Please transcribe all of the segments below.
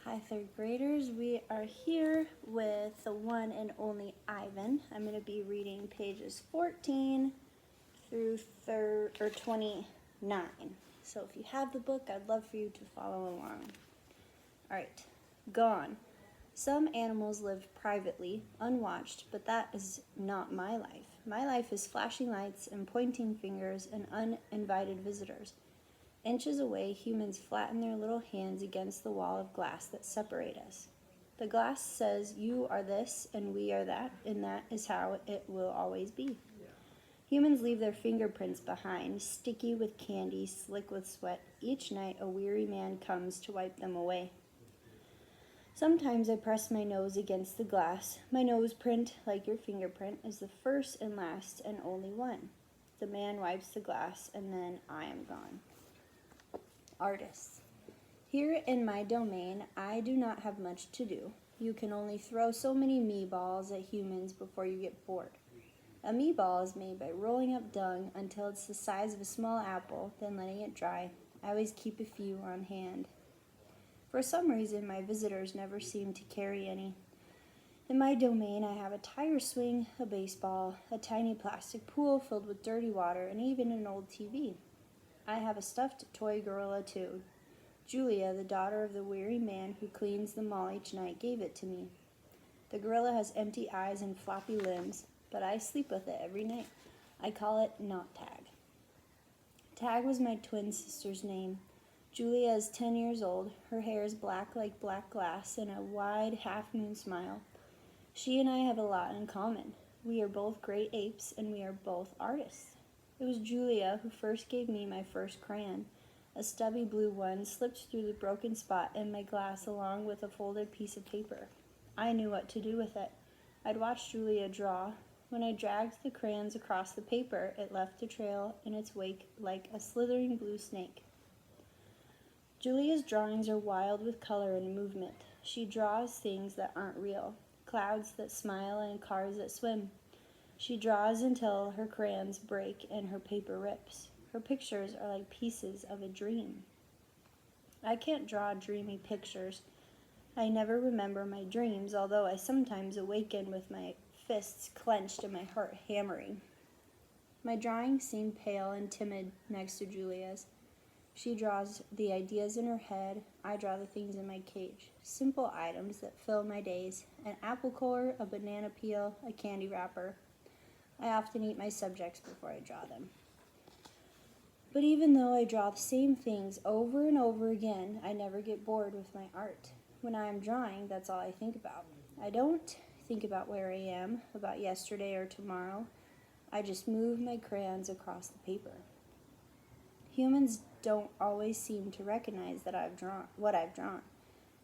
Hi, third graders. We are here with the one and only Ivan. I'm going to be reading pages 14 through 29. So if you have the book, I'd love for you to follow along. All right, gone. Some animals live privately, unwatched, but that is not my life. My life is flashing lights and pointing fingers and uninvited visitors. Inches away, humans flatten their little hands against the wall of glass that separate us. The glass says, you are this and we are that, and that is how it will always be. Humans leave their fingerprints behind, sticky with candy, slick with sweat. Each night, a weary man comes to wipe them away. Sometimes I press my nose against the glass. My nose print, like your fingerprint, is the first and last and only one. The man wipes the glass, and then I am gone. Artists. Here in my domain, I do not have much to do. You can only throw so many me-balls at humans before you get bored. A me-ball is made by rolling up dung until it's the size of a small apple, then letting it dry. I always keep a few on hand. For some reason, my visitors never seem to carry any. In my domain, I have a tire swing, a baseball, a tiny plastic pool filled with dirty water, and even an old TV. I have a stuffed toy gorilla too. Julia, the daughter of the weary man who cleans the mall each night, gave it to me. The gorilla has empty eyes and floppy limbs, but I sleep with it every night. I call it Not Tag. Tag was my twin sister's name. Julia is 10 years old. Her hair is black like black glass and a wide half-moon smile. She and I have a lot in common. We are both great apes and we are both artists. It was Julia who first gave me my first crayon. A stubby blue one slipped through the broken spot in my glass along with a folded piece of paper. I knew what to do with it. I'd watched Julia draw. When I dragged the crayons across the paper, it left a trail in its wake like a slithering blue snake. Julia's drawings are wild with color and movement. She draws things that aren't real, clouds that smile and cars that swim. She draws until her crayons break and her paper rips. Her pictures are like pieces of a dream. I can't draw dreamy pictures. I never remember my dreams, although I sometimes awaken with my fists clenched and my heart hammering. My drawings seem pale and timid next to Julia's. She draws the ideas in her head. I draw the things in my cage. Simple items that fill my days. An apple core, a banana peel, a candy wrapper. I often eat my subjects before I draw them. But even though I draw the same things over and over again, I never get bored with my art. When I am drawing, that's all I think about. I don't think about where I am, about yesterday or tomorrow. I just move my crayons across the paper. Humans don't always seem to recognize that what I've drawn.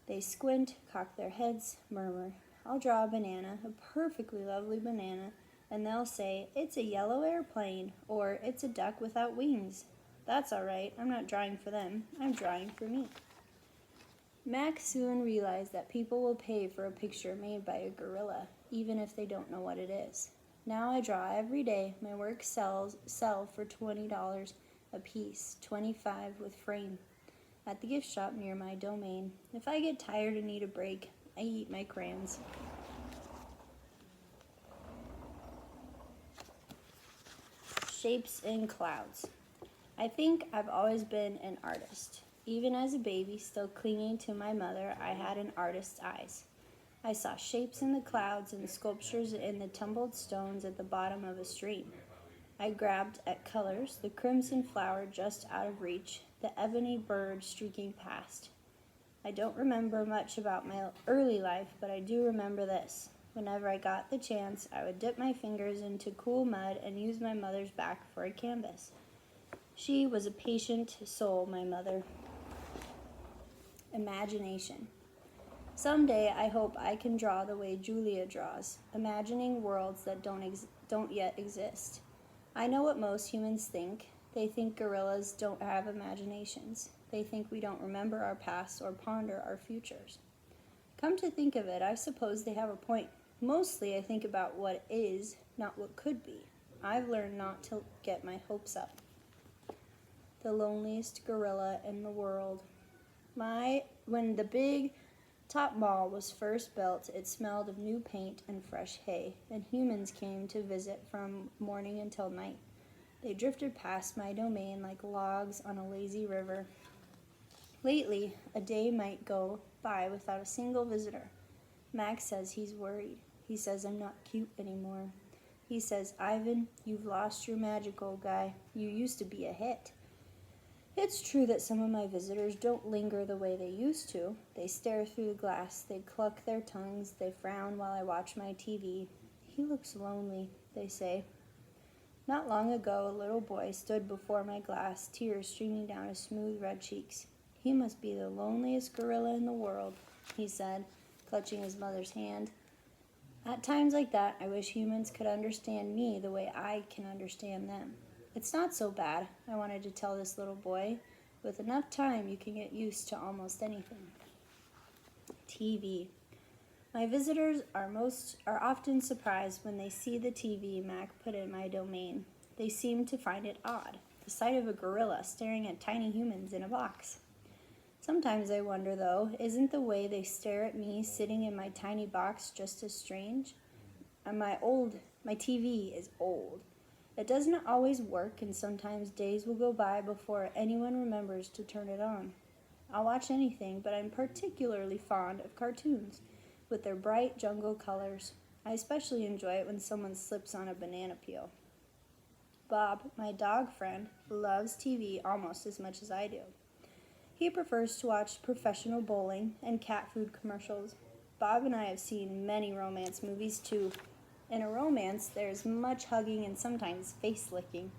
They squint, cock their heads, murmur. I'll draw a banana, a perfectly lovely banana, and they'll say, it's a yellow airplane, or it's a duck without wings. That's all right, I'm not drawing for them, I'm drawing for me. Max soon realized that people will pay for a picture made by a gorilla, even if they don't know what it is. Now I draw every day. My work sell for $20 a piece, 25 with frame, at the gift shop near my domain. If I get tired and need a break, I eat my crayons. Shapes in clouds. I think I've always been an artist. Even as a baby, still clinging to my mother, I had an artist's eyes. I saw shapes in the clouds and sculptures in the tumbled stones at the bottom of a stream. I grabbed at colors, the crimson flower just out of reach, the ebony bird streaking past. I don't remember much about my early life, but I do remember this. Whenever I got the chance, I would dip my fingers into cool mud and use my mother's back for a canvas. She was a patient soul, my mother. Imagination. Someday I hope I can draw the way Julia draws, imagining worlds that don't yet exist. I know what most humans think. They think gorillas don't have imaginations. They think we don't remember our past or ponder our futures. Come to think of it, I suppose they have a point. Mostly I think about what is, not what could be. I've learned not to get my hopes up. The loneliest gorilla in the world. When the big Top Mall was first built. It smelled of new paint and fresh hay, and humans came to visit from morning until night. They drifted past my domain like logs on a lazy river. Lately, a day might go by without a single visitor. Max says he's worried. He says I'm not cute anymore. He says, Ivan, you've lost your magic, old guy. You used to be a hit. It's true that some of my visitors don't linger the way they used to. They stare through the glass, they cluck their tongues, they frown while I watch my TV. He looks lonely, they say. Not long ago, a little boy stood before my glass, tears streaming down his smooth red cheeks. He must be the loneliest gorilla in the world, he said, clutching his mother's hand. At times like that, I wish humans could understand me the way I can understand them. It's not so bad, I wanted to tell this little boy. With enough time, you can get used to almost anything. TV. My visitors are often surprised when they see the TV Mac put in my domain. They seem to find it odd, the sight of a gorilla staring at tiny humans in a box. Sometimes I wonder, though, isn't the way they stare at me sitting in my tiny box just as strange? My TV is old. It doesn't always work, and sometimes days will go by before anyone remembers to turn it on. I'll watch anything, but I'm particularly fond of cartoons, with their bright jungle colors. I especially enjoy it when someone slips on a banana peel. Bob, my dog friend, loves TV almost as much as I do. He prefers to watch professional bowling and cat food commercials. Bob and I have seen many romance movies too. In a romance, there's much hugging and sometimes face licking.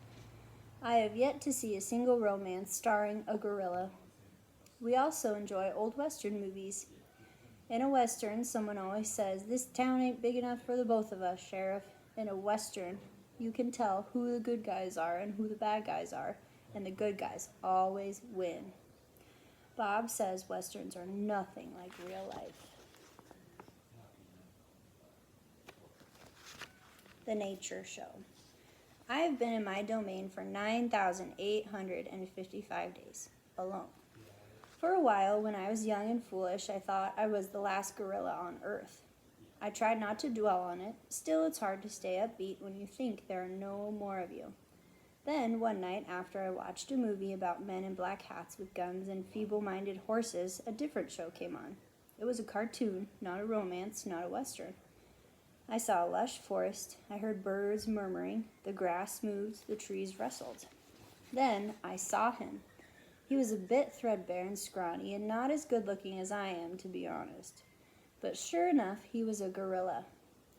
I have yet to see a single romance starring a gorilla. We also enjoy old Western movies. In a Western, someone always says, "This town ain't big enough for the both of us, Sheriff." In a Western, you can tell who the good guys are and who the bad guys are, and the good guys always win. Bob says Westerns are nothing like real life. The Nature Show. I have been in my domain for 9,855 days, alone. For a while, when I was young and foolish, I thought I was the last gorilla on Earth. I tried not to dwell on it. Still, it's hard to stay upbeat when you think there are no more of you. Then, one night, after I watched a movie about men in black hats with guns and feeble-minded horses, a different show came on. It was a cartoon, not a romance, not a Western. I saw a lush forest. I heard birds murmuring. The grass moved, the trees rustled. Then I saw him. He was a bit threadbare and scrawny, and not as good-looking as I am, to be honest. But sure enough, he was a gorilla.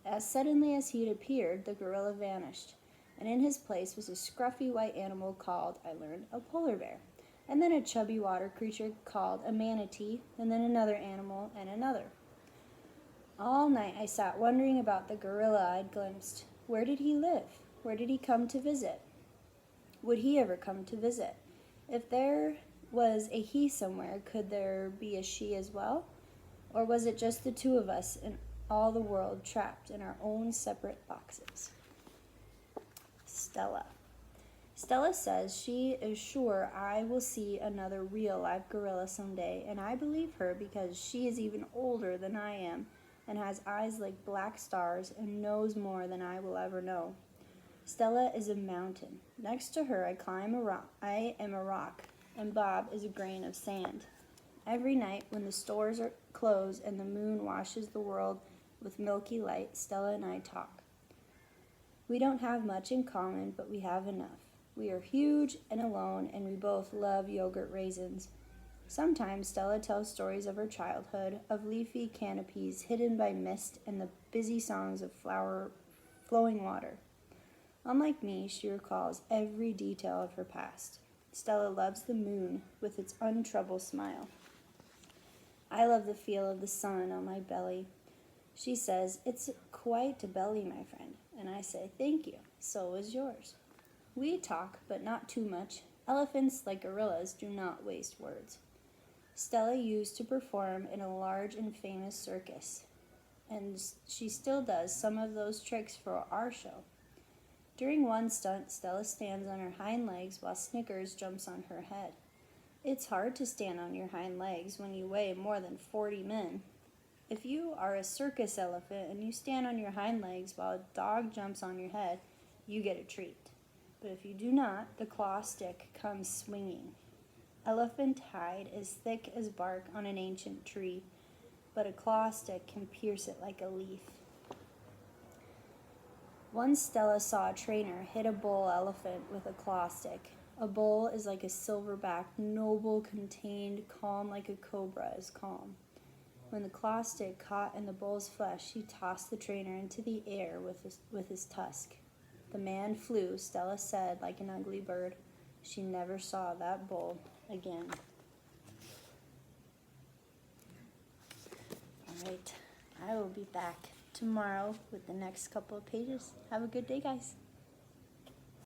As suddenly as he had appeared, the gorilla vanished, and in his place was a scruffy white animal called, I learned, a polar bear, and then a chubby water creature called a manatee, and then another animal and another. All night I sat wondering about the gorilla I'd glimpsed. Where did he live? Where did he come to visit? Would he ever come to visit? If there was a he somewhere, could there be a she as well? Or was it just the two of us in all the world trapped in our own separate boxes? Stella. Stella says she is sure I will see another real live gorilla someday, and I believe her because she is even older than I am and has eyes like black stars and knows more than I will ever know. Stella is a mountain. Next to her, I am a rock, and Bob is a grain of sand. Every night when the stores are closed and the moon washes the world with milky light, Stella and I talk. We don't have much in common, but we have enough. We are huge and alone, and we both love yogurt raisins. Sometimes Stella tells stories of her childhood, of leafy canopies hidden by mist and the busy songs of flowing water. Unlike me, she recalls every detail of her past. Stella loves the moon with its untroubled smile. I love the feel of the sun on my belly. She says, "It's quite a belly, my friend." And I say, "Thank you. So is yours." We talk, but not too much. Elephants, like gorillas, do not waste words. Stella used to perform in a large and famous circus, and she still does some of those tricks for our show. During one stunt, Stella stands on her hind legs while Snickers jumps on her head. It's hard to stand on your hind legs when you weigh more than 40 men. If you are a circus elephant and you stand on your hind legs while a dog jumps on your head, you get a treat. But if you do not, the claw stick comes swinging. Elephant hide is thick as bark on an ancient tree, but a claw stick can pierce it like a leaf. Once Stella saw a trainer hit a bull elephant with a claw stick. A bull is like a silverback, noble, contained, calm like a cobra is calm. When the claw stick caught in the bull's flesh, he tossed the trainer into the air with his tusk. The man flew, Stella said, like an ugly bird. She never saw that bull again. All right, I will be back tomorrow with the next couple of pages. Have a good day, guys.